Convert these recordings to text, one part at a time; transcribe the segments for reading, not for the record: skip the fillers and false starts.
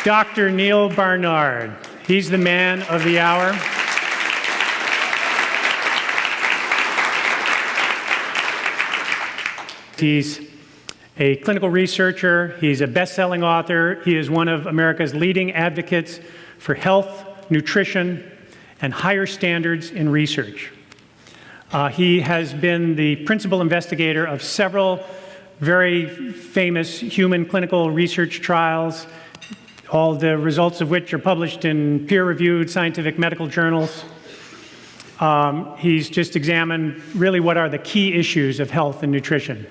Dr. Neal Barnard. He's the man of the hour. He's a clinical researcher. He's a best-selling author. He is one of America's leading advocates for health, nutrition, and higher standards in research. He has been the principal investigator of several very famous human clinical research trials, all the results of which are published in peer-reviewed scientific medical journals. He's just examined really what are the key issues of health and nutrition.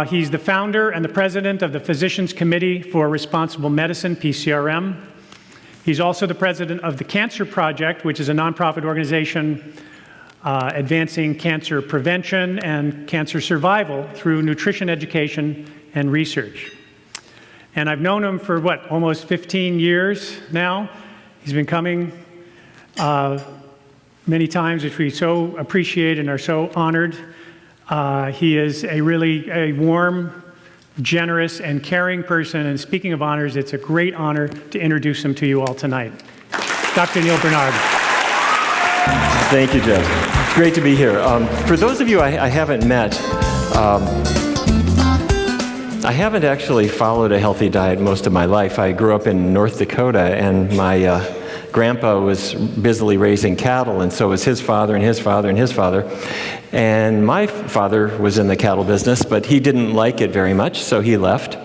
He's the founder and the president of the Physicians Committee for Responsible Medicine, PCRM. He's also the president of the Cancer Project, which is a nonprofit organization advancing cancer prevention and cancer survival through nutrition education and research. And I've known him for, almost 15 years now. He's been coming many times, which we so appreciate and are so honored. He is a warm, generous, and caring person. And speaking of honors, it's a great honor to introduce him to you all tonight. Dr. Neal Barnard. Thank you, Jim. It's great to be here. For those of you I haven't met, I haven't actually followed a healthy diet most of my life. I grew up in North Dakota, and my grandpa was busily raising cattle, and so was his father and his father and his father. And my father was in the cattle business, but he didn't like it very much, so he left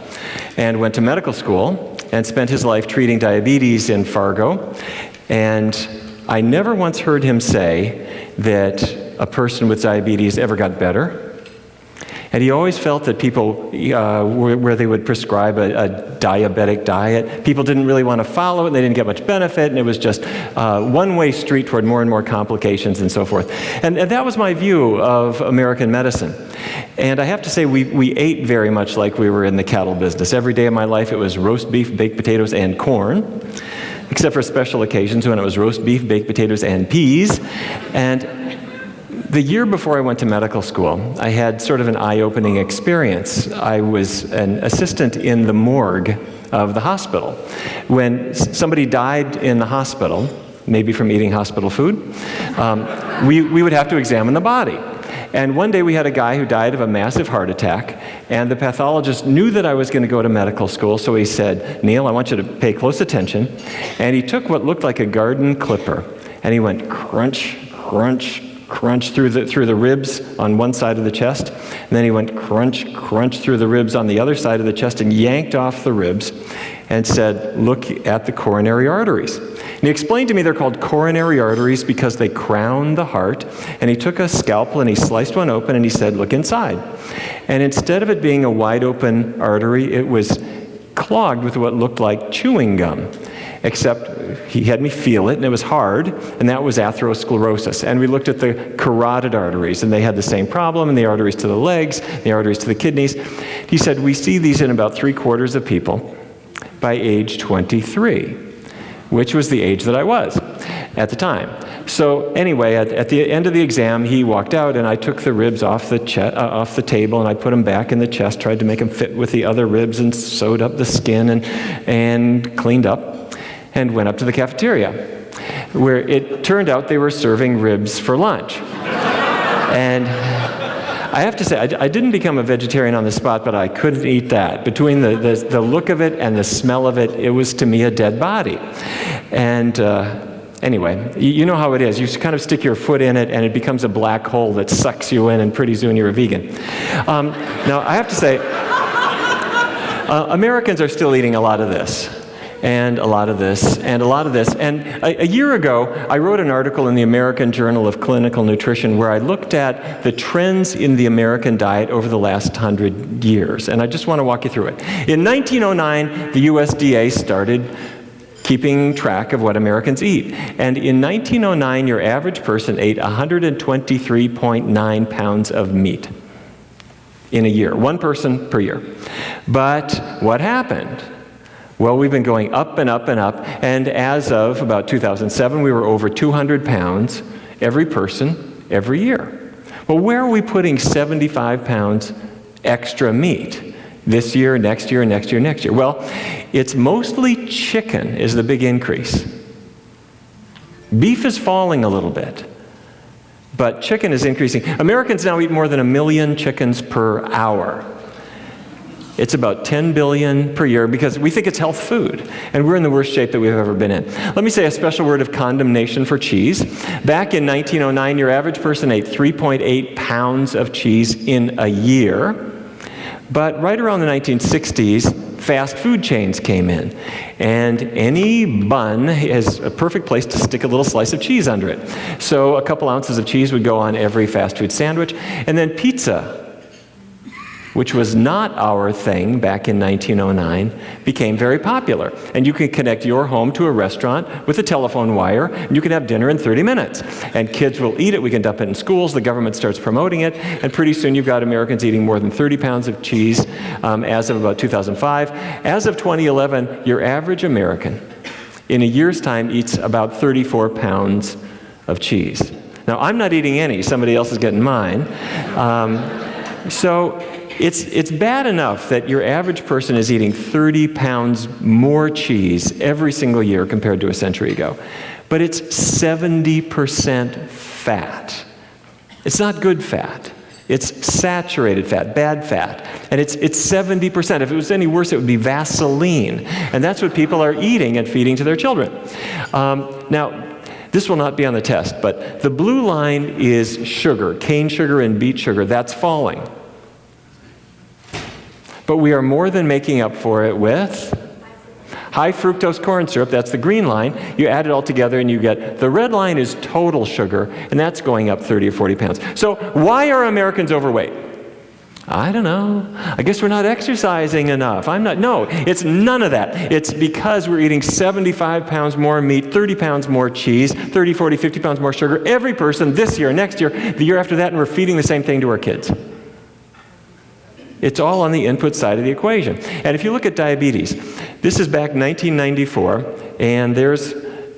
and went to medical school and spent his life treating diabetes in Fargo. And I never once heard him say that a person with diabetes ever got better. And he always felt that people, where they would prescribe a diabetic diet, people didn't really want to follow it, and they didn't get much benefit, and it was just a one-way street toward more and more complications and so forth. And that was my view of American medicine. And I have to say, we ate very much like we were in the cattle business. Every day of my life, it was roast beef, baked potatoes, and corn, except for special occasions when it was roast beef, baked potatoes, and peas. And the year before I went to medical school, I had sort of an eye-opening experience. I was an assistant in the morgue of the hospital. When somebody died in the hospital, maybe from eating hospital food, we would have to examine the body. And one day we had a guy who died of a massive heart attack, and the pathologist knew that I was going to go to medical school, so he said, "Neal, I want you to pay close attention." And he took what looked like a garden clipper, and he went crunch, crunch, crunch through the ribs on one side of the chest, and then he went crunch, crunch through the ribs on the other side of the chest and yanked off the ribs and said, "Look at the coronary arteries." And he explained to me they're called coronary arteries because they crown the heart. And he took a scalpel and he sliced one open and he said, "Look inside." And instead of it being a wide open artery, it was clogged with what looked like chewing gum. Except he had me feel it, and it was hard, and that was atherosclerosis. And we looked at the carotid arteries, and they had the same problem, and the arteries to the legs, the arteries to the kidneys. He said, "We see these in about 3/4 of people by age 23, which was the age that I was at the time. So anyway, at the end of the exam, he walked out, and I took the ribs off the table, and I put them back in the chest, tried to make them fit with the other ribs, and sewed up the skin and cleaned up, and went up to the cafeteria, where it turned out they were serving ribs for lunch. And I have to say, I didn't become a vegetarian on the spot, but I couldn't eat that. Between the look of it and the smell of it, it was to me a dead body. And anyway, you know how it is. You kind of stick your foot in it, and it becomes a black hole that sucks you in, and pretty soon you're a vegan. Now, I have to say, Americans are still eating a lot of this. And a lot of this, and a lot of this. And a year ago, I wrote an article in the American Journal of Clinical Nutrition where I looked at the trends in the American diet over the last 100 years. And I just want to walk you through it. In 1909, the USDA started keeping track of what Americans eat. And in 1909, your average person ate 123.9 pounds of meat in a year. One person per year. But what happened? Well, we've been going up and up and up, and as of about 2007, we were over 200 pounds every person every year. Well, where are we putting 75 pounds extra meat? This year, next year, next year, next year. Well, it's mostly chicken is the big increase. Beef is falling a little bit, but chicken is increasing. Americans now eat more than 1 million chickens per hour. It's about 10 billion per year because we think it's health food, and we're in the worst shape that we've ever been in. Let me say a special word of condemnation for cheese. Back in 1909, your average person ate 3.8 pounds of cheese in a year. But right around the 1960s, fast food chains came in. And any bun is a perfect place to stick a little slice of cheese under it. So a couple ounces of cheese would go on every fast food sandwich. And then pizza, which was not our thing back in 1909, became very popular. And you can connect your home to a restaurant with a telephone wire, and you can have dinner in 30 minutes. And kids will eat it, we can dump it in schools, the government starts promoting it, and pretty soon you've got Americans eating more than 30 pounds of cheese as of about 2005. As of 2011, your average American in a year's time eats about 34 pounds of cheese. Now, I'm not eating any, somebody else is getting mine. So it's bad enough that your average person is eating 30 pounds more cheese every single year compared to a century ago. But it's 70% fat. It's not good fat. It's saturated fat, bad fat. And it's 70%. If it was any worse, it would be Vaseline. And that's what people are eating and feeding to their children. Now, this will not be on the test, but the blue line is sugar, cane sugar and beet sugar. That's falling. But we are more than making up for it with high fructose corn syrup. That's the green line. You add it all together and you get, the red line is total sugar, and that's going up 30 or 40 pounds. So why are Americans overweight? I don't know. I guess we're not exercising enough. No, it's none of that. It's because we're eating 75 pounds more meat, 30 pounds more cheese, 30, 40, 50 pounds more sugar. Every person this year, next year, the year after that, and we're feeding the same thing to our kids. It's all on the input side of the equation. And if you look at diabetes, this is back 1994, and there's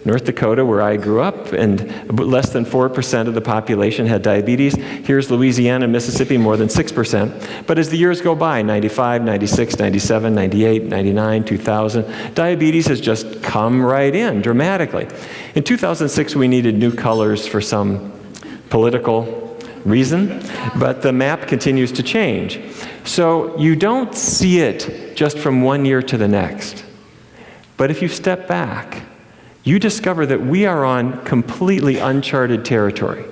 North Dakota, where I grew up, and less than 4% of the population had diabetes. Here's Louisiana and Mississippi, more than 6%. But as the years go by, 95, 96, 97, 98, 99, 2000, diabetes has just come right in dramatically. In 2006, we needed new colors for some political reason, but the map continues to change. So you don't see it just from one year to the next. But if you step back, you discover that we are on completely uncharted territory.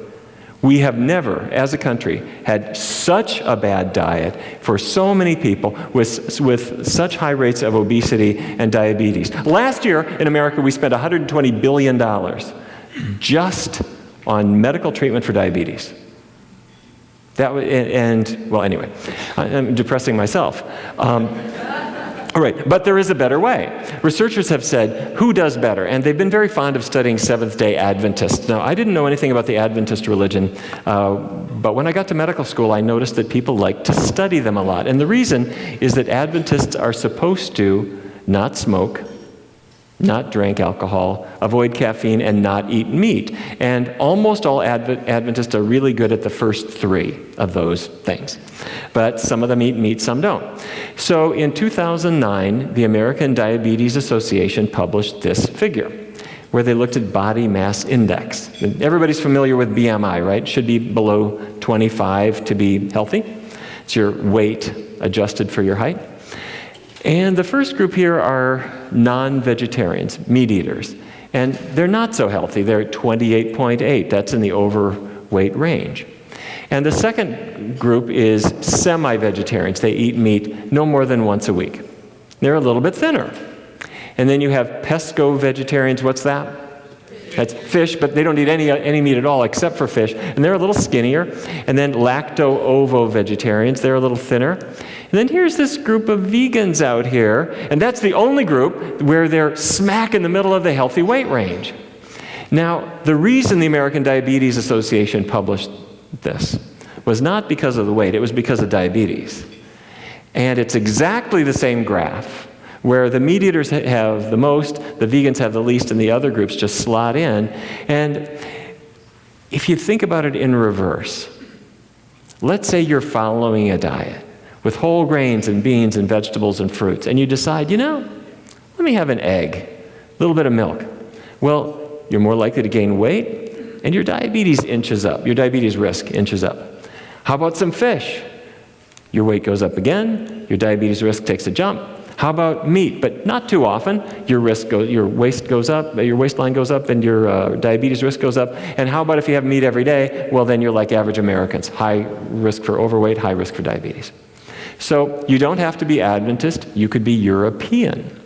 We have never, as a country, had such a bad diet for so many people with such high rates of obesity and diabetes. Last year in America, we spent $120 billion just on medical treatment for diabetes. Well, anyway, I'm depressing myself. All right, but there is a better way. Researchers have said, who does better? And they've been very fond of studying Seventh-day Adventists. Now, I didn't know anything about the Adventist religion, but when I got to medical school, I noticed that people like to study them a lot. And the reason is that Adventists are supposed to not smoke, not drink alcohol, avoid caffeine, and not eat meat. And almost all Adventists are really good at the first three of those things. But some of them eat meat, some don't. So in 2009, the American Diabetes Association published this figure, where they looked at body mass index. Everybody's familiar with BMI, right? Should be below 25 to be healthy. It's your weight adjusted for your height. And the first group here are non-vegetarians, meat eaters. And they're not so healthy. They're at 28.8. That's in the overweight range. And the second group is semi-vegetarians. They eat meat no more than once a week. They're a little bit thinner. And then you have pesco-vegetarians. What's that? That's fish, but they don't eat any meat at all except for fish. And they're a little skinnier. And then lacto-ovo-vegetarians. They're a little thinner. And then here's this group of vegans out here, and that's the only group where they're smack in the middle of the healthy weight range. Now, the reason the American Diabetes Association published this was not because of the weight, it was because of diabetes. And it's exactly the same graph, where the meat eaters have the most, the vegans have the least, and the other groups just slot in. And if you think about it in reverse, let's say you're following a diet with whole grains and beans and vegetables and fruits, and you decide, let me have an egg, a little bit of milk. Well, you're more likely to gain weight, and your diabetes inches up. Your diabetes risk inches up. How about some fish? Your weight goes up again, your diabetes risk takes a jump. How about meat? But not too often. Your waist goes up, your waistline goes up, and your diabetes risk goes up. And how about if you have meat every day? Well, then you're like average Americans. High risk for overweight, high risk for diabetes. So you don't have to be Adventist, you could be European.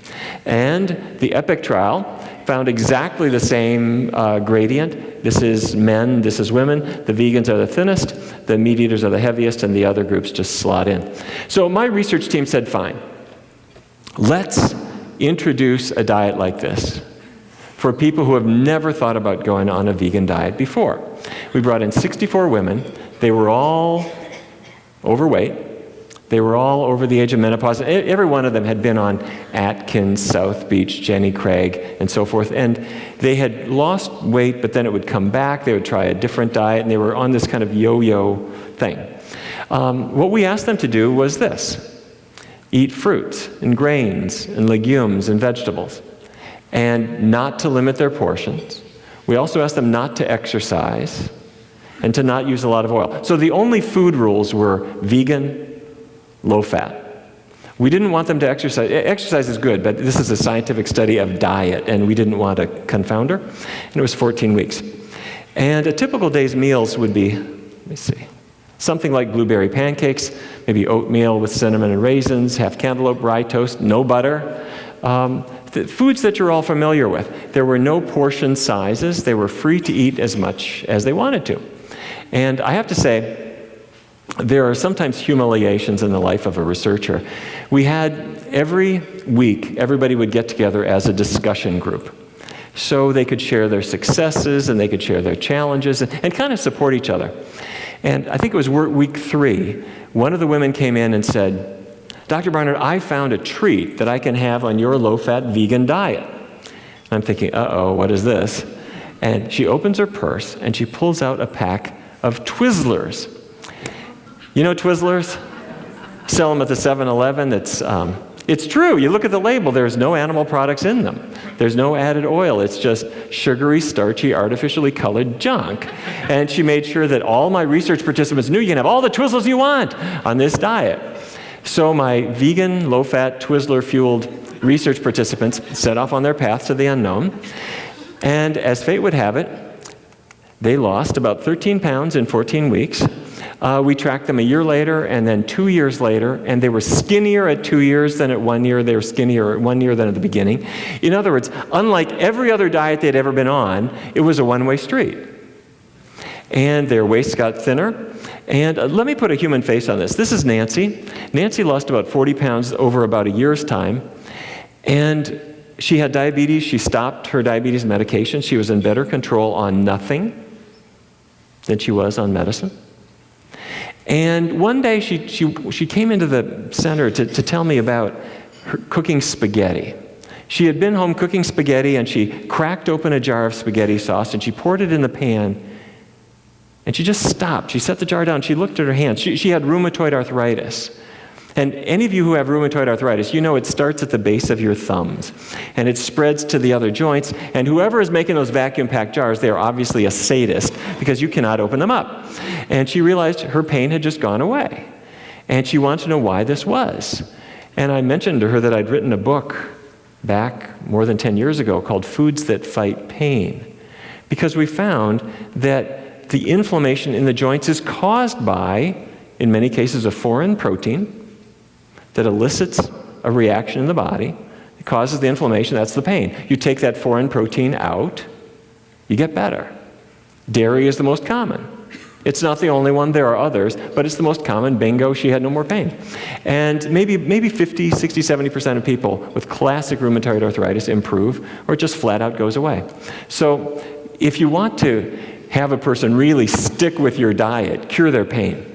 And the EPIC trial found exactly the same gradient. This is men, this is women. The vegans are the thinnest, the meat eaters are the heaviest, and the other groups just slot in. So my research team said, fine, let's introduce a diet like this for people who have never thought about going on a vegan diet before. We brought in 64 women. They were all overweight. They were all over the age of menopause. Every one of them had been on Atkins, South Beach, Jenny Craig, and so forth. And they had lost weight, but then it would come back. They would try a different diet, and they were on this kind of yo-yo thing. What we asked them to do was this: eat fruits and grains and legumes and vegetables, and not to limit their portions. We also asked them not to exercise and to not use a lot of oil. So the only food rules were vegan, low fat. We didn't want them to exercise. Exercise is good, but this is a scientific study of diet, and we didn't want a confounder. And it was 14 weeks. And a typical day's meals would be, let me see, something like blueberry pancakes, maybe oatmeal with cinnamon and raisins, half cantaloupe, rye toast, no butter. The foods that you're all familiar with. There were no portion sizes. They were free to eat as much as they wanted to. And I have to say, there are sometimes humiliations in the life of a researcher. We had every week, everybody would get together as a discussion group. So they could share their successes and they could share their challenges and kind of support each other. And I think it was week 3, one of the women came in and said, Dr. Barnard, I found a treat that I can have on your low-fat vegan diet. I'm thinking, uh-oh, what is this? And she opens her purse and she pulls out a pack of Twizzlers. You know Twizzlers? Sell them at the 7-Eleven. It's true. You look at the label, there's no animal products in them. There's no added oil. It's just sugary, starchy, artificially colored junk. And she made sure that all my research participants knew you can have all the Twizzlers you want on this diet. So my vegan, low-fat, Twizzler-fueled research participants set off on their path to the unknown. And as fate would have it, they lost about 13 pounds in 14 weeks. We tracked them a year later and then 2 years later, and they were skinnier at 2 years than at 1 year. They were skinnier at 1 year than at the beginning. In other words, unlike every other diet they'd ever been on, it was a one-way street. And their waists got thinner. And let me put a human face on this. This is Nancy. Nancy lost about 40 pounds over about a year's time. And she had diabetes. She stopped her diabetes medication. She was in better control on nothing than she was on medicine. And one day she came into the center to tell me about her cooking spaghetti. She had been home cooking spaghetti, and she cracked open a jar of spaghetti sauce and she poured it in the pan. And she just stopped. She set the jar down. She looked at her hands. She had rheumatoid arthritis. And any of you who have rheumatoid arthritis, you know it starts at the base of your thumbs. And it spreads to the other joints. And whoever is making those vacuum-packed jars, they are obviously a sadist because you cannot open them up. And she realized her pain had just gone away. And she wanted to know why this was. And I mentioned to her that I'd written a book back more than 10 years ago called Foods That Fight Pain. Because we found that the inflammation in the joints is caused by, in many cases, a foreign protein that elicits a reaction in the body. It causes the inflammation, that's the pain. You take that foreign protein out, you get better. Dairy is the most common. It's not the only one, there are others, but it's the most common. Bingo, she had no more pain. And maybe 50, 60, 70% of people with classic rheumatoid arthritis improve, or it just flat out goes away. So if you want to have a person really stick with your diet, cure their pain,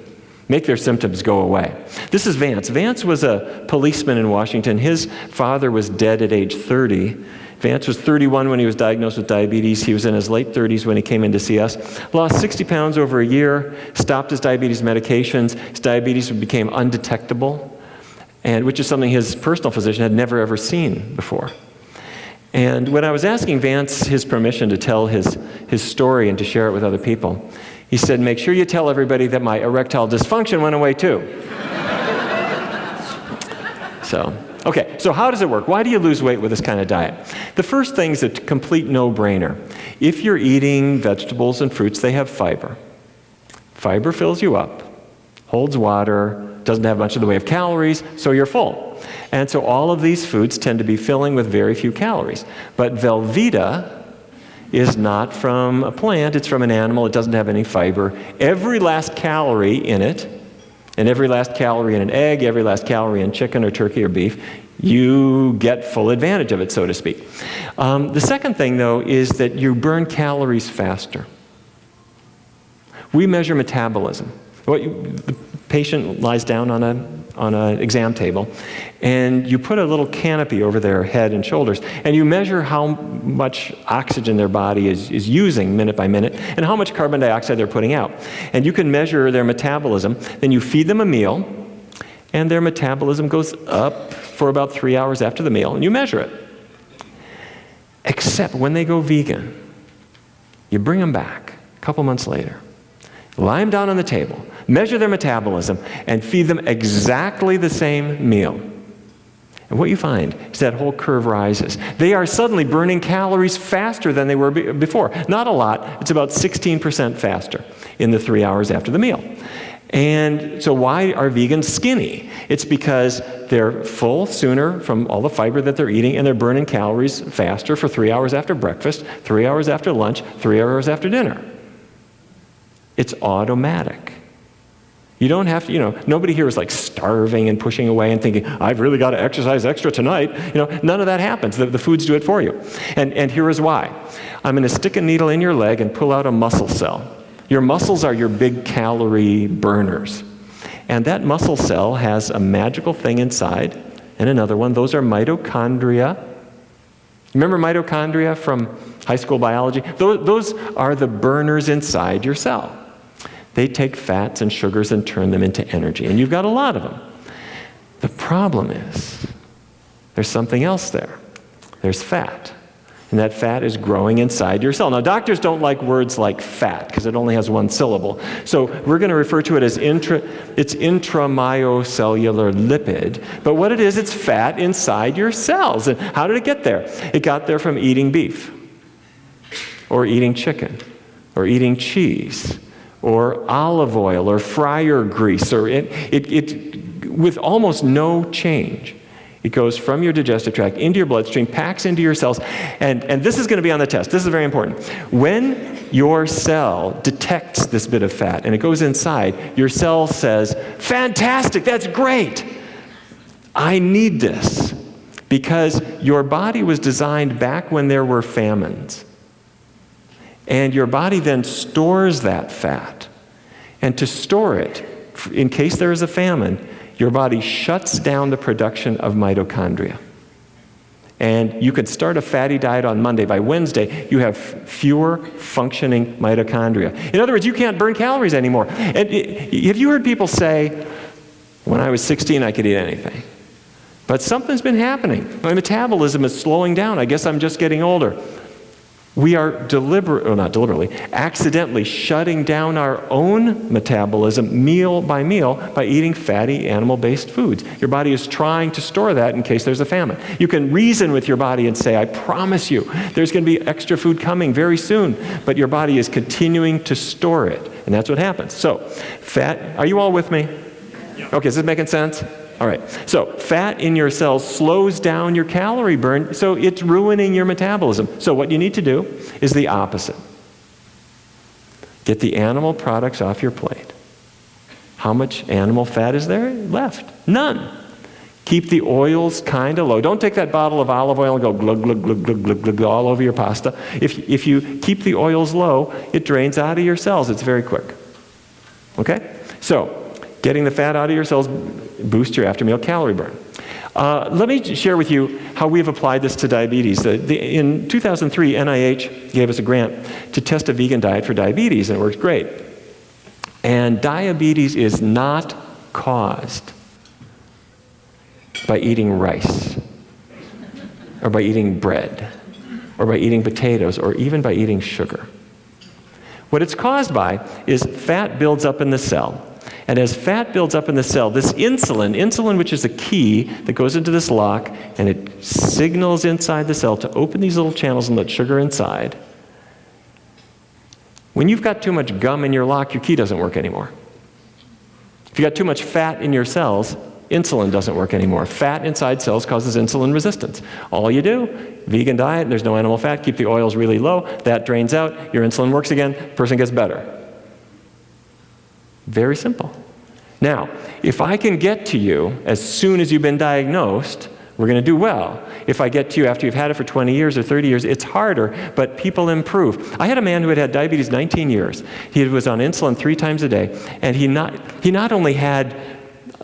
make their symptoms go away. This is Vance. Vance was a policeman in Washington. His father was dead at age 30. Vance was 31 when he was diagnosed with diabetes. He was in his late 30s when he came in to see us. Lost 60 pounds over a year, stopped his diabetes medications. His diabetes became undetectable, and which is something his personal physician had never ever seen before. And when I was asking Vance his permission to tell his story and to share it with other people, he said, make sure you tell everybody that my erectile dysfunction went away too. Okay, so how does it work? Why do you lose weight with this kind of diet? The first thing is a complete no-brainer. If you're eating vegetables and fruits, they have fiber. Fiber fills you up, holds water, doesn't have much of the way of calories, so you're full. And so all of these foods tend to be filling with very few calories. But Velveeta is not from a plant, it's from an animal, it doesn't have any fiber. Every last calorie in it, and every last calorie in an egg, every last calorie in chicken or turkey or beef, you get full advantage of it, so to speak. The second thing, though, is that you burn calories faster. We measure metabolism. The patient lies down on an exam table, and you put a little canopy over their head and shoulders, and you measure how much oxygen their body is using minute by minute, and how much carbon dioxide they're putting out. And you can measure their metabolism. Then you feed them a meal, and their metabolism goes up for about 3 hours after the meal, and you measure it. Except when they go vegan, you bring them back a couple months later, lie them down on the table, measure their metabolism, and feed them exactly the same meal. And what you find is that whole curve rises. They are suddenly burning calories faster than they were before. Not a lot, it's about 16% faster in the 3 hours after the meal. And so why are vegans skinny? It's because they're full sooner from all the fiber that they're eating, and they're burning calories faster for 3 hours after breakfast, 3 hours after lunch, 3 hours after dinner. It's automatic. You don't have to, nobody here is like starving and pushing away and thinking, I've really got to exercise extra tonight. None of that happens. The foods do it for you. And here is why. I'm going to stick a needle in your leg and pull out a muscle cell. Your muscles are your big calorie burners. And that muscle cell has a magical thing inside and another one. Those are mitochondria. Remember mitochondria from high school biology? Those are the burners inside your cell. They take fats and sugars and turn them into energy. And you've got a lot of them. The problem is there's something else there. There's fat. And that fat is growing inside your cell. Now, doctors don't like words like fat because it only has one syllable. So we're going to refer to it as it's intramyocellular lipid. But what it is, it's fat inside your cells. And how did it get there? It got there from eating beef, or eating chicken, or eating cheese, or olive oil, or fryer grease, or with almost no change. It goes from your digestive tract into your bloodstream, packs into your cells, and this is going to be on the test. This is very important. When your cell detects this bit of fat and it goes inside, your cell says, fantastic, that's great. I need this. Because your body was designed back when there were famines. And your body then stores that fat. And to store it, in case there is a famine, your body shuts down the production of mitochondria. And you could start a fatty diet on Monday. By Wednesday, you have fewer functioning mitochondria. In other words, you can't burn calories anymore. And have you heard people say, when I was 16, I could eat anything? But something's been happening. My metabolism is slowing down. I guess I'm just getting older. We are accidentally shutting down our own metabolism meal by meal by eating fatty animal-based foods. Your body is trying to store that in case there's a famine. You can reason with your body and say, I promise you, there's going to be extra food coming very soon, but your body is continuing to store it, and that's what happens. So, fat, are you all with me? Yeah. Okay, is this making sense? All right, so fat in your cells slows down your calorie burn, so it's ruining your metabolism. So what you need to do is the opposite. Get the animal products off your plate. How much animal fat is there left? None. Keep the oils kind of low. Don't take that bottle of olive oil and go glug, glug, glug, glug, glug, glug, all over your pasta. If you keep the oils low, it drains out of your cells. It's very quick. Okay? So, getting the fat out of your cells boosts your after-meal calorie burn. Let me share with you how we've applied this to diabetes. In 2003, NIH gave us a grant to test a vegan diet for diabetes, and it works great. And diabetes is not caused by eating rice, or by eating bread, or by eating potatoes, or even by eating sugar. What it's caused by is fat builds up in the cell. And as fat builds up in the cell, this insulin, which is a key that goes into this lock, and it signals inside the cell to open these little channels and let sugar inside. When you've got too much gum in your lock, your key doesn't work anymore. If you've got too much fat in your cells, insulin doesn't work anymore. Fat inside cells causes insulin resistance. All you do, vegan diet, there's no animal fat, keep the oils really low, that drains out, your insulin works again, person gets better. Very simple. Now, if I can get to you as soon as you've been diagnosed, we're going to do well. If I get to you after you've had it for 20 years or 30 years, it's harder, but people improve. I had a man who had had diabetes 19 years. He was on insulin 3 times a day, and he not only had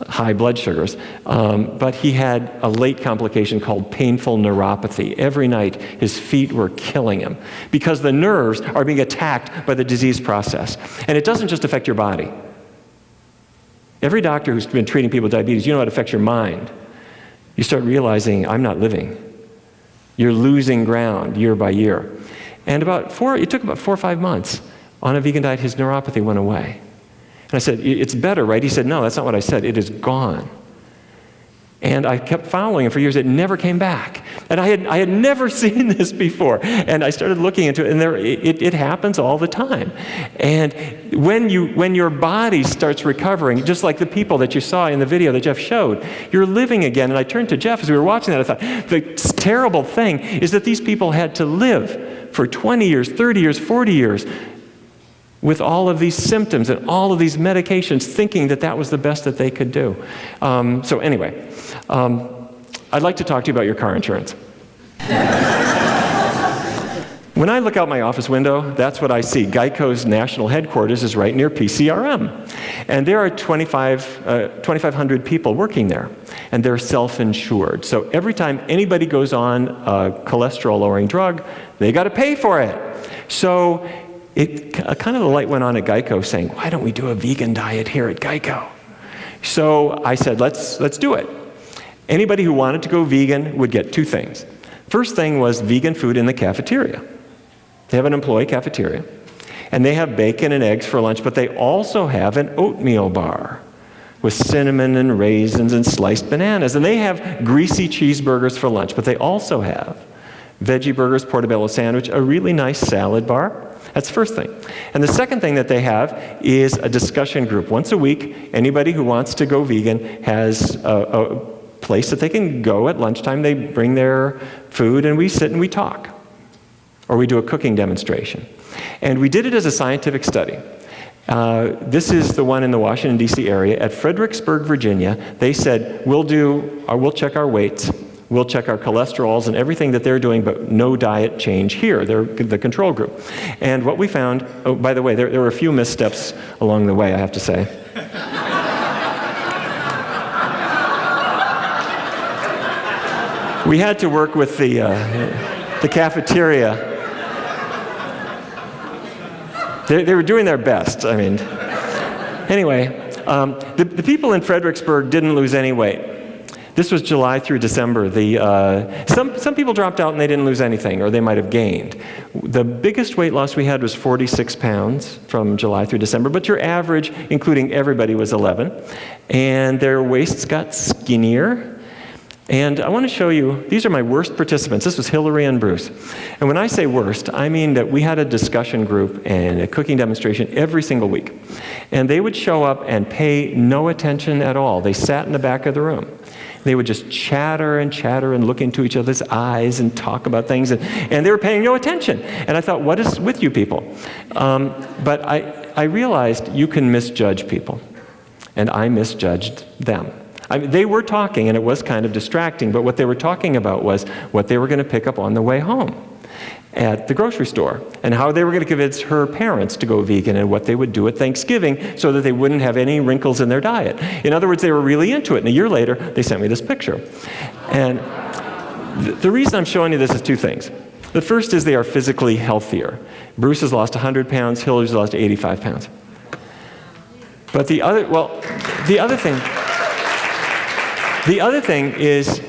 high blood sugars, but he had a late complication called painful neuropathy. Every night, his feet were killing him because the nerves are being attacked by the disease process. And it doesn't just affect your body. Every doctor who's been treating people with diabetes, you know it affects your mind. You start realizing, I'm not living. You're losing ground year by year. And it took about 4 or 5 months. On a vegan diet, his neuropathy went away. And I said, it's better, right? He said, no, that's not what I said. It is gone. And I kept following him for years. It never came back. And I had never seen this before. And I started looking into it, and it happens all the time. And when your body starts recovering, just like the people that you saw in the video that Jeff showed, you're living again. And I turned to Jeff as we were watching that. I thought, the terrible thing is that these people had to live for 20 years, 30 years, 40 years, with all of these symptoms and all of these medications, thinking that that was the best that they could do. So anyway, I'd like to talk to you about your car insurance. When I look out my office window, that's what I see. Geico's national headquarters is right near PCRM. And there are 2,500 people working there, and they're self-insured. So every time anybody goes on a cholesterol-lowering drug, they got to pay for it. So kind of the light went on at Geico saying, why don't we do a vegan diet here at Geico? So I said, let's do it. Anybody who wanted to go vegan would get 2 things. First thing was vegan food in the cafeteria. They have an employee cafeteria, and they have bacon and eggs for lunch, but they also have an oatmeal bar with cinnamon and raisins and sliced bananas, and they have greasy cheeseburgers for lunch, but they also have veggie burgers, portobello sandwich, a really nice salad bar. That's the first thing. And the second thing that they have is a discussion group. Once a week, anybody who wants to go vegan has a place that they can go at lunchtime. They bring their food, and we sit and we talk. Or we do a cooking demonstration. And we did it as a scientific study. This is the one in the Washington, D.C. area. At Fredericksburg, Virginia, they said, we'll check our weights, we'll check our cholesterols and everything that they're doing, but no diet change here. They're the control group. And what we found, oh, by the way, there were a few missteps along the way, I have to say. We had to work with the cafeteria. They were doing their best. I mean, anyway, the people in Fredericksburg didn't lose any weight. This was July through December. Some people dropped out and they didn't lose anything, or they might have gained. The biggest weight loss we had was 46 pounds from July through December, but your average, including everybody, was 11. And their waists got skinnier. And I want to show you, these are my worst participants. This was Hillary and Bruce. And when I say worst, I mean that we had a discussion group and a cooking demonstration every single week. And they would show up and pay no attention at all. They sat in the back of the room. They would just chatter and look into each other's eyes and talk about things. And they were paying no attention. And I thought, what is with you people? But I realized you can misjudge people. And I misjudged them. They were talking, and it was kind of distracting, but what they were talking about was what they were going to pick up on the way home. at the grocery store, and how they were going to convince her parents to go vegan and what they would do at Thanksgiving so that they wouldn't have any wrinkles in their diet. In other words, they were really into it. And a year later, they sent me this picture. And the reason I'm showing you this is two things. The first is they are physically healthier. Bruce has lost 100 pounds, Hillary's lost 85 pounds. But the other thing is,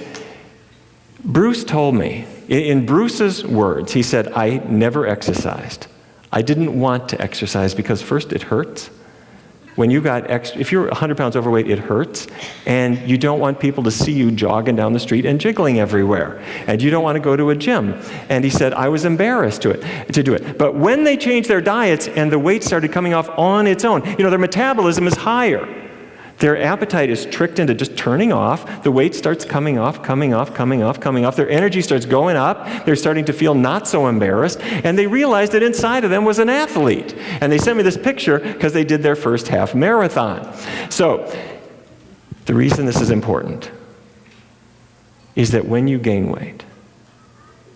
Bruce told me, in Bruce's words, he said, I never exercised. I didn't want to exercise because first it hurts. When you got if you're 100 pounds overweight, it hurts, and you don't want people to see you jogging down the street and jiggling everywhere, and you don't want to go to a gym. And he said, I was embarrassed to do it. But when they changed their diets and the weight started coming off on its own, their metabolism is higher. Their appetite is tricked into just turning off. The weight starts coming off. Their energy starts going up. They're starting to feel not so embarrassed. And they realized that inside of them was an athlete. And they sent me this picture because they did their first half marathon. So the reason this is important is that when you gain weight,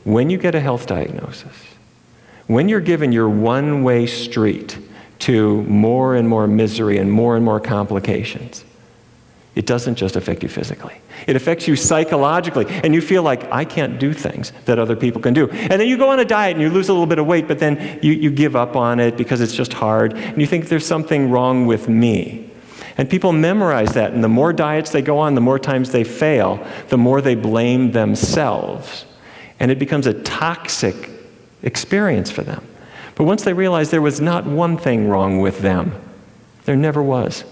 when you get a health diagnosis, when you're given your one-way street to more and more misery and more complications, it doesn't just affect you physically. It affects you psychologically, and you feel like, I can't do things that other people can do. And then you go on a diet and you lose a little bit of weight, but then you give up on it because it's just hard, and you think there's something wrong with me. And people memorize that, and the more diets they go on, the more times they fail, the more they blame themselves. And it becomes a toxic experience for them. But once they realized there was not one thing wrong with them, there never was.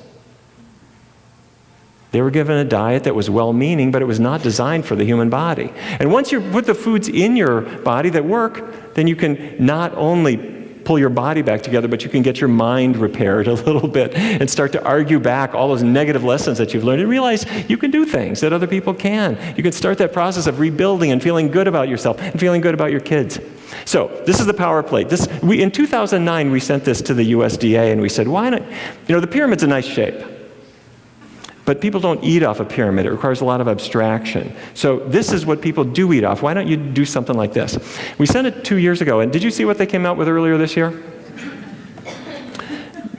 They were given a diet that was well-meaning, but it was not designed for the human body. And once you put the foods in your body that work, then you can not only pull your body back together, but you can get your mind repaired a little bit and start to argue back all those negative lessons that you've learned and realize you can do things that other people can. You can start that process of rebuilding and feeling good about yourself and feeling good about your kids. So this is the power plate. In 2009, we sent this to the USDA and we said, why not? The pyramid's a nice shape. But people don't eat off a pyramid. It requires a lot of abstraction. So this is what people do eat off. Why don't you do something like this? We sent it 2 years ago, and did you see what they came out with earlier this year?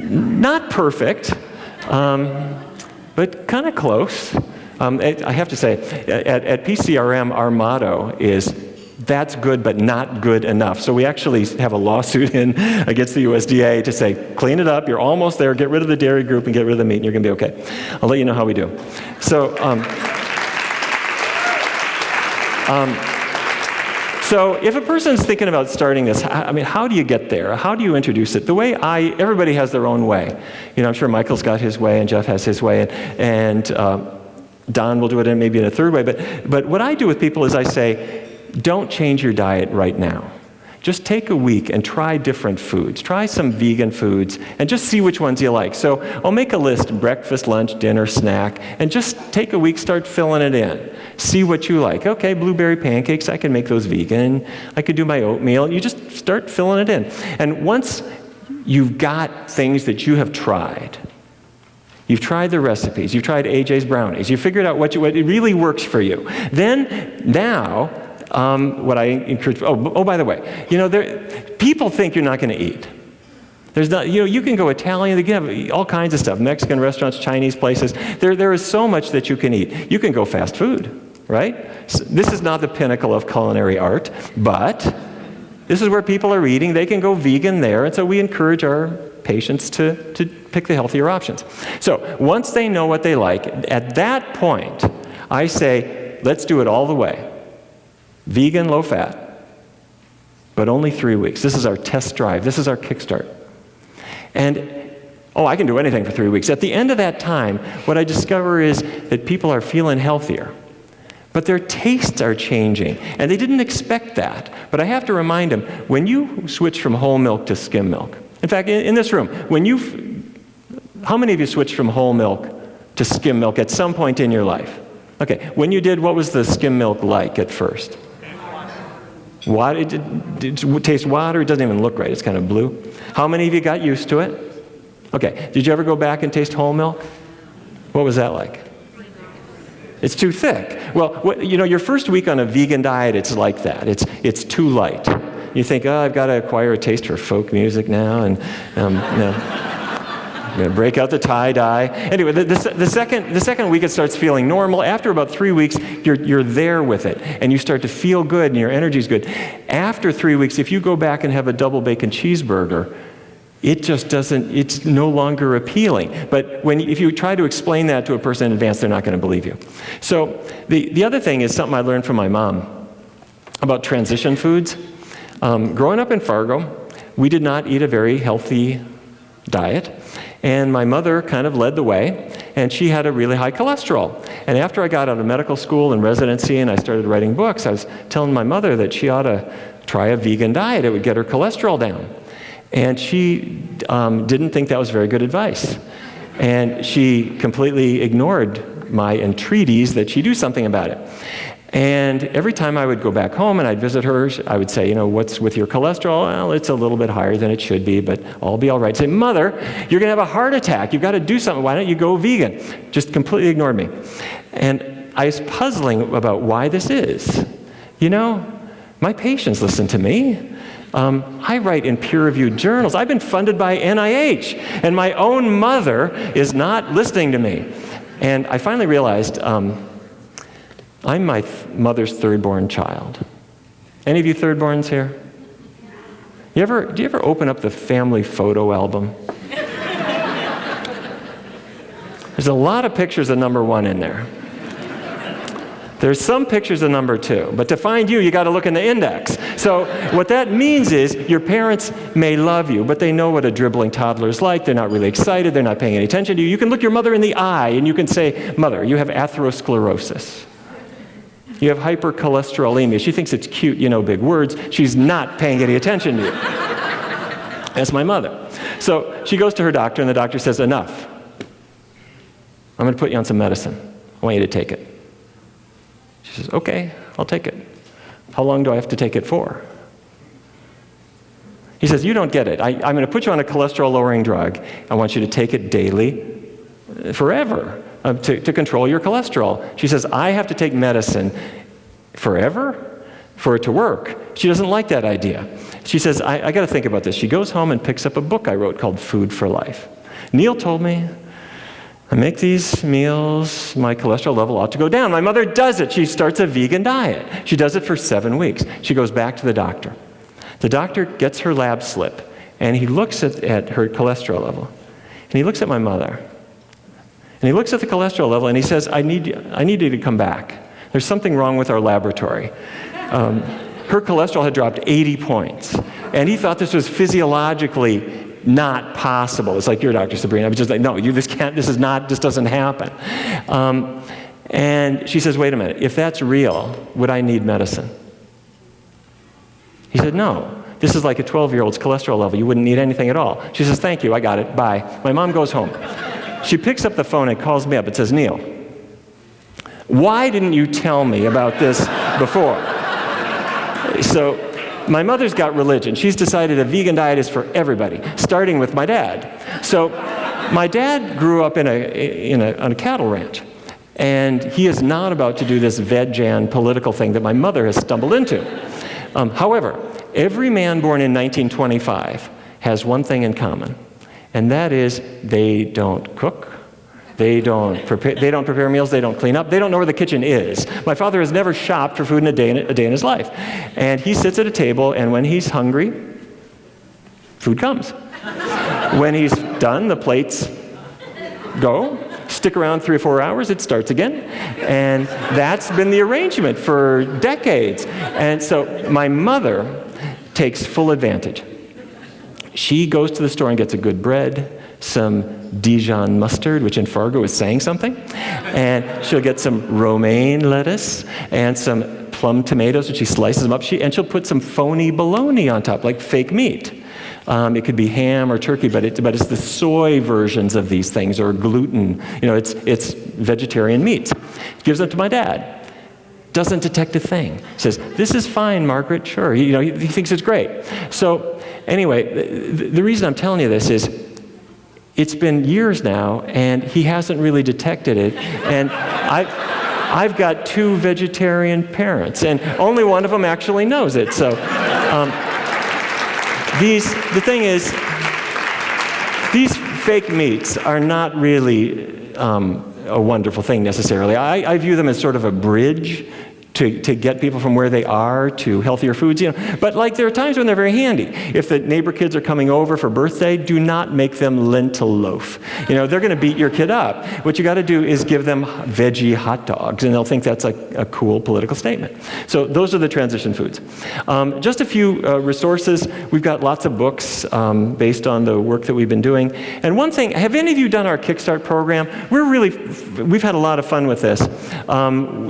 Not perfect, but kind of close. I have to say, at PCRM, our motto is, that's good, but not good enough. So we actually have a lawsuit in against the USDA to say, clean it up, you're almost there, get rid of the dairy group and get rid of the meat, and you're going to be okay. I'll let you know how we do. So, so if a person's thinking about starting this, how do you get there? How do you introduce it? The way everybody has their own way. I'm sure Michael's got his way, and Jeff has his way, and Don will do it maybe in a third way. But what I do with people is I say, don't change your diet right now. Just take a week and try different foods. Try some vegan foods and just see which ones you like. So I'll make a list, breakfast, lunch, dinner, snack, and just take a week, start filling it in. See what you like. Okay, blueberry pancakes, I can make those vegan. I could do my oatmeal. You just start filling it in. And once you've got things that you have tried, you've tried the recipes, you've tried AJ's brownies, you figured out what really works for you. Then, now, what I encourage, by the way, people think you're not going to eat. There's not, you can go Italian, they can have all kinds of stuff, Mexican restaurants, Chinese places. There is so much that you can eat. You can go fast food, right? So this is not the pinnacle of culinary art, but this is where people are eating. They can go vegan there, and so we encourage our patients to pick the healthier options. So once they know what they like, at that point, I say, let's do it all the way. Vegan, low fat, but only 3 weeks. This is our test drive. This is our kickstart. And, I can do anything for 3 weeks. At the end of that time, what I discover is that people are feeling healthier, but their tastes are changing, and they didn't expect that. But I have to remind them, when you switch from whole milk to skim milk, in fact, in this room, how many of you switched from whole milk to skim milk at some point in your life? Okay, when you did, what was the skim milk like at first? Water, it tastes water, it doesn't even look right, it's kind of blue. How many of you got used to it? Okay, did you ever go back and taste whole milk? What was that like? It's too thick. Well, your first week on a vegan diet, it's like that. It's too light. You think, oh, I've got to acquire a taste for folk music now, and I'm going to break out the tie-dye. Anyway, the second week it starts feeling normal. After about 3 weeks, you're there with it, and you start to feel good, and your energy's good. After 3 weeks, if you go back and have a double bacon cheeseburger, it just doesn't, it's no longer appealing. But if you try to explain that to a person in advance, they're not going to believe you. So the other thing is something I learned from my mom about transition foods. Growing up in Fargo, we did not eat a very healthy diet. And my mother kind of led the way, and she had a really high cholesterol. And after I got out of medical school and residency and I started writing books, I was telling my mother that she ought to try a vegan diet. It would get her cholesterol down. And she didn't think that was very good advice. And she completely ignored my entreaties that she do something about it. And every time I would go back home and I'd visit her, I would say, what's with your cholesterol? Well, it's a little bit higher than it should be, but I'll be all right. I'd say, Mother, you're going to have a heart attack. You've got to do something. Why don't you go vegan? Just completely ignored me. And I was puzzling about why this is. My patients listen to me. I write in peer-reviewed journals. I've been funded by NIH, and my own mother is not listening to me. And I finally realized I'm my mother's third-born child. Any of you third-borns here? Do you ever open up the family photo album? There's a lot of pictures of number 1 in there. There's some pictures of number 2, but to find you got to look in the index. So what that means is your parents may love you, but they know what a dribbling toddler is like. They're not really excited. They're not paying any attention to you. You can look your mother in the eye and you can say, Mother, you have atherosclerosis. You have hypercholesterolemia. She thinks it's cute, big words. She's not paying any attention to you. That's my mother. So she goes to her doctor, and the doctor says, enough. I'm going to put you on some medicine. I want you to take it. She says, okay, I'll take it. How long do I have to take it for? He says, you don't get it. I'm going to put you on a cholesterol-lowering drug. I want you to take it daily, forever, to control your cholesterol. She says, I have to take medicine forever for it to work. She doesn't like that idea. She says, I got to think about this. She goes home and picks up a book I wrote called Food for Life. Neal told me, I make these meals, my cholesterol level ought to go down. My mother does it. She starts a vegan diet. She does it for 7 weeks. She goes back to the doctor. The doctor gets her lab slip, and he looks at her cholesterol level. And he looks at my mother. And he looks at the cholesterol level, and he says, I need you to come back. There's something wrong with our laboratory. Her cholesterol had dropped 80 points. And he thought this was physiologically not possible. It's like your doctor, Sabrina. I was just like, no, this doesn't happen. And she says, wait a minute, if that's real, would I need medicine? He said, no. This is like a 12-year-old's cholesterol level. You wouldn't need anything at all. She says, thank you, I got it, bye. My mom goes home. She picks up the phone and calls me up. It says, Neal, why didn't you tell me about this before? So my mother's got religion. She's decided a vegan diet is for everybody, starting with my dad. So my dad grew up on a cattle ranch, and he is not about to do this veg-an political thing that my mother has stumbled into. However, every man born in 1925 has one thing in common, and that is they don't cook. They don't prepare meals. They don't clean up. They don't know where the kitchen is. My father has never shopped for food in a day in his life. And he sits at a table, and when he's hungry, food comes. When he's done, the plates go. Stick around 3 or 4 hours, it starts again. And that's been the arrangement for decades. And so my mother takes full advantage. She goes to the store and gets a good bread, some Dijon mustard, which in Fargo is saying something, and she'll get some romaine lettuce and some plum tomatoes, and she slices them up, and she'll put some phony bologna on top, like fake meat. It could be ham or turkey, but it's the soy versions of these things, or gluten. It's vegetarian meats. Gives them to my dad. Doesn't detect a thing. Says, this is fine, Margaret, sure. He thinks it's great. So anyway, the reason I'm telling you this is, it's been years now, and he hasn't really detected it. And I've got 2 vegetarian parents, and only one of them actually knows it. So The thing is, these fake meats are not really a wonderful thing necessarily. I view them as sort of a bridge to get people from where they are to healthier foods, But like there are times when they're very handy. If the neighbor kids are coming over for birthday, do not make them lentil loaf. They're going to beat your kid up. What you got to do is give them veggie hot dogs, and they'll think that's a cool political statement. So those are the transition foods. Just a few resources. We've got lots of books based on the work that we've been doing. And one thing, have any of you done our Kickstart program? We've had a lot of fun with this.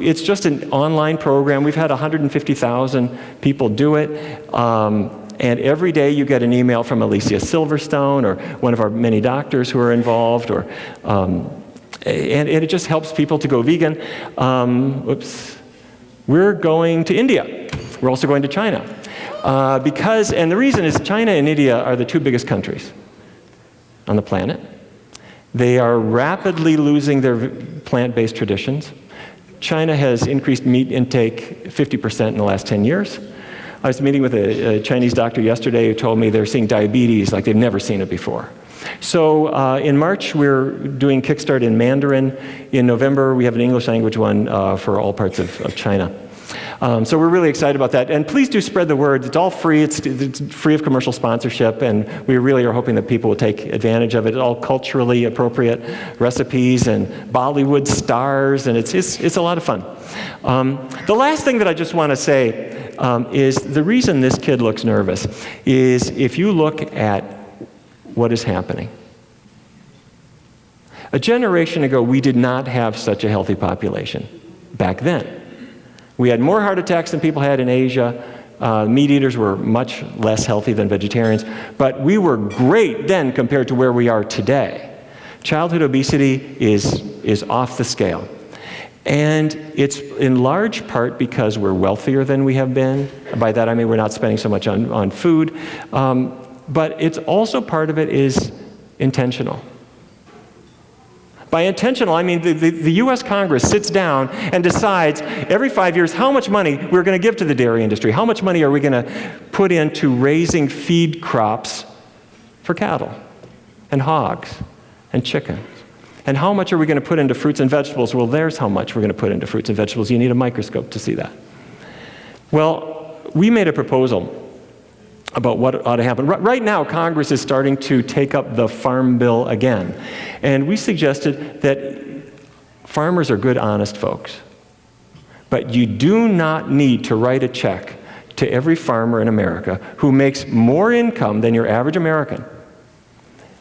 It's just an online program. We've had 150,000 people do it. And every day you get an email from Alicia Silverstone or one of our many doctors who are involved, and it just helps people to go vegan. We're going to India. We're also going to China. And the reason is China and India are the two biggest countries on the planet. They are rapidly losing their plant-based traditions. China has increased meat intake 50% in the last 10 years. I was meeting with a Chinese doctor yesterday who told me they're seeing diabetes like they've never seen it before. So in March, we're doing Kickstart in Mandarin. In November, we have an English language one for all parts of China. So we're really excited about that. And please do spread the word. It's all free. It's free of commercial sponsorship. And we really are hoping that people will take advantage of it. It's all culturally appropriate recipes and Bollywood stars. And it's a lot of fun. The last thing that I just want to say is the reason this kid looks nervous is if you look at what is happening. A generation ago, we did not have such a healthy population back then. We had more heart attacks than people had in Asia. Meat eaters were much less healthy than vegetarians. But we were great then compared to where we are today. Childhood obesity is off the scale. And it's in large part because we're wealthier than we have been. By that I mean we're not spending so much on food. But it's also part of it is intentional. By intentional, I mean the U.S. Congress sits down and decides every 5 years how much money we're going to give to the dairy industry. How much money are we going to put into raising feed crops for cattle and hogs and chickens? And how much are we going to put into fruits and vegetables? Well, there's how much we're going to put into fruits and vegetables. You need a microscope to see that. Well, we made a proposal about what ought to happen. Right now, Congress is starting to take up the Farm Bill again. And we suggested that farmers are good, honest folks. But you do not need to write a check to every farmer in America who makes more income than your average American.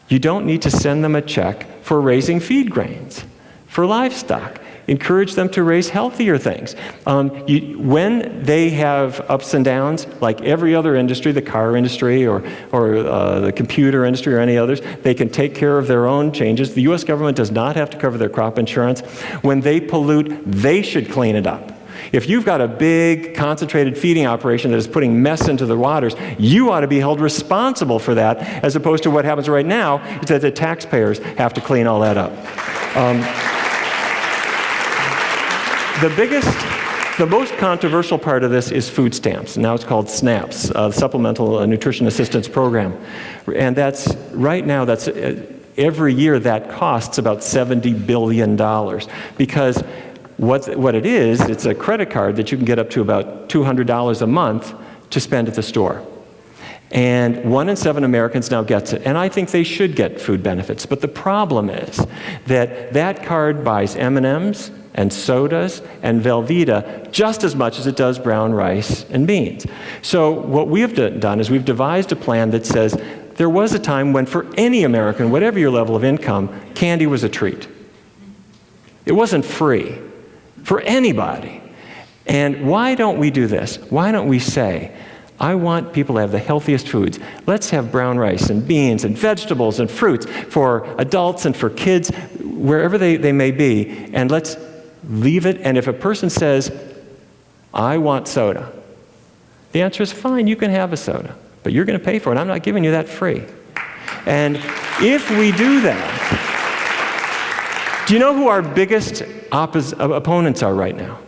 You don't need to send them a check for raising feed grains, for livestock. Encourage them to raise healthier things. When they have ups and downs, like every other industry, the car industry or the computer industry or any others, they can take care of their own changes. The U.S. government does not have to cover their crop insurance. When they pollute, they should clean it up. If you've got a big concentrated feeding operation that is putting mess into the waters, you ought to be held responsible for that, as opposed to what happens right now is that the taxpayers have to clean all that up. The most controversial part of this is food stamps. Now it's called SNAPs, Supplemental Nutrition Assistance Program. And right now, every year that costs about $70 billion. Because what it is, it's a credit card that you can get up to about $200 a month to spend at the store. And 1 in 7 Americans now gets it. And I think they should get food benefits. But the problem is that card buys M&Ms and sodas and Velveeta just as much as it does brown rice and beans. So what we have done is we've devised a plan that says there was a time when for any American, whatever your level of income, candy was a treat. It wasn't free for anybody. And why don't we do this? Why don't we say, I want people to have the healthiest foods. Let's have brown rice and beans and vegetables and fruits for adults and for kids, wherever they may be, and let's leave it. And if a person says, I want soda, the answer is fine, you can have a soda, but you're going to pay for it. I'm not giving you that free. And if we do that, do you know who our biggest opponents are right now?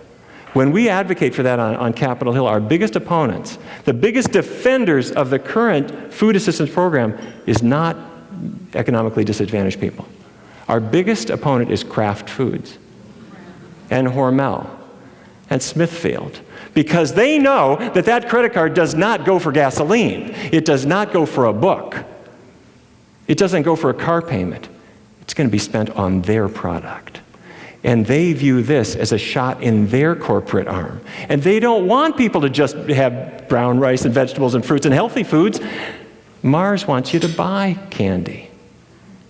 When we advocate for that on Capitol Hill, our biggest opponents, the biggest defenders of the current food assistance program is not economically disadvantaged people. Our biggest opponent is Kraft Foods and Hormel and Smithfield, because they know that that credit card does not go for gasoline. It does not go for a book. It doesn't go for a car payment. It's going to be spent on their product. And they view this as a shot in their corporate arm. And they don't want people to just have brown rice and vegetables and fruits and healthy foods. Mars wants you to buy candy.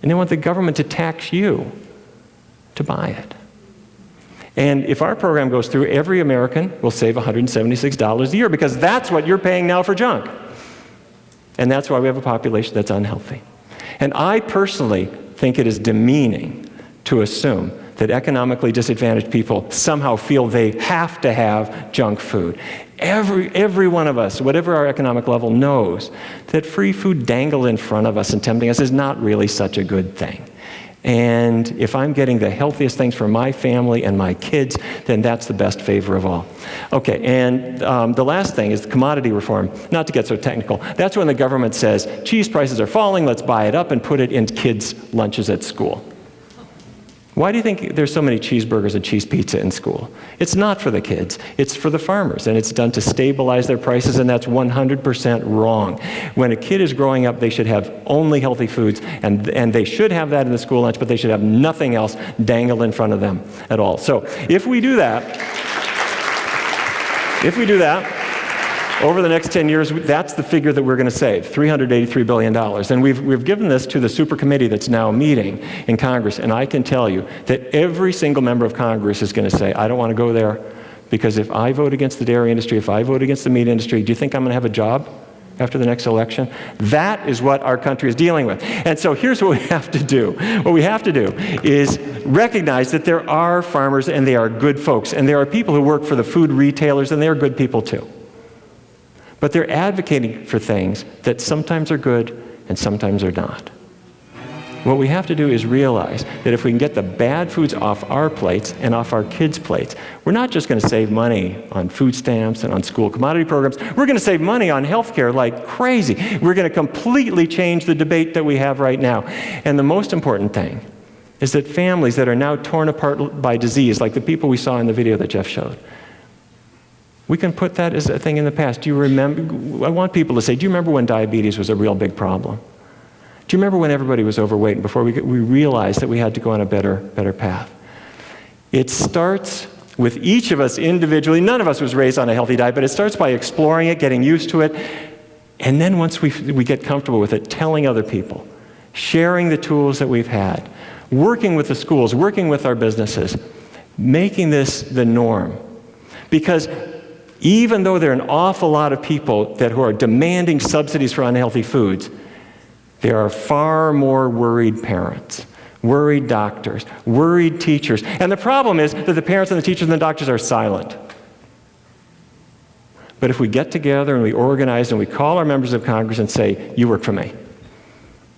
And they want the government to tax you to buy it. And if our program goes through, every American will save $176 a year, because that's what you're paying now for junk. And that's why we have a population that's unhealthy. And I personally think it is demeaning to assume that economically disadvantaged people somehow feel they have to have junk food. Every one of us, whatever our economic level, knows that free food dangled in front of us and tempting us is not really such a good thing. And if I'm getting the healthiest things for my family and my kids, then that's the best favor of all. Okay, and the last thing is commodity reform. Not to get so technical. That's when the government says, cheese prices are falling, let's buy it up and put it in kids' lunches at school. Why do you think there's so many cheeseburgers and cheese pizza in school? It's not for the kids, it's for the farmers, and it's done to stabilize their prices, and that's 100% wrong. When a kid is growing up, they should have only healthy foods, and they should have that in the school lunch, but they should have nothing else dangled in front of them at all. So if we do that, over the next 10 years, that's the figure that we're going to save, $383 billion. And we've given this to the super committee that's now meeting in Congress, and I can tell you that every single member of Congress is going to say, I don't want to go there, because if I vote against the dairy industry, if I vote against the meat industry, do you think I'm going to have a job after the next election? That is what our country is dealing with. And so here's what we have to do. What we have to do is recognize that there are farmers, and they are good folks, and there are people who work for the food retailers, and they are good people too. But they're advocating for things that sometimes are good and sometimes are not. What we have to do is realize that if we can get the bad foods off our plates and off our kids' plates, we're not just going to save money on food stamps and on school commodity programs. We're going to save money on health care like crazy. We're going to completely change the debate that we have right now. And the most important thing is that families that are now torn apart by disease, like the people we saw in the video that Jeff showed, we can put that as a thing in the past. Do you remember? I want people to say, do you remember when diabetes was a real big problem? Do you remember when everybody was overweight and before we realized that we had to go on a better path? It starts with each of us individually. None of us was raised on a healthy diet, but it starts by exploring it, getting used to it, and then once we get comfortable with it, telling other people, sharing the tools that we've had, working with the schools, working with our businesses, making this the norm. Because even though there are an awful lot of people who are demanding subsidies for unhealthy foods, there are far more worried parents, worried doctors, worried teachers. And the problem is that the parents and the teachers and the doctors are silent. But if we get together and we organize and we call our members of Congress and say, you work for me,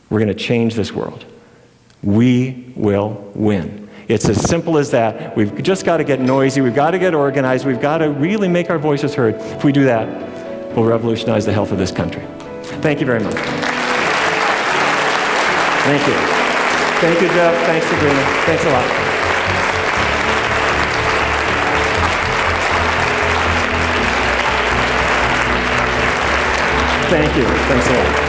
we're going to change this world, we will win. It's as simple as that. We've just got to get noisy. We've got to get organized. We've got to really make our voices heard. If we do that, we'll revolutionize the health of this country. Thank you very much. Thank you. Thank you, Jeff. Thanks, Sabrina. Thanks a lot. Thank you. Thanks a lot.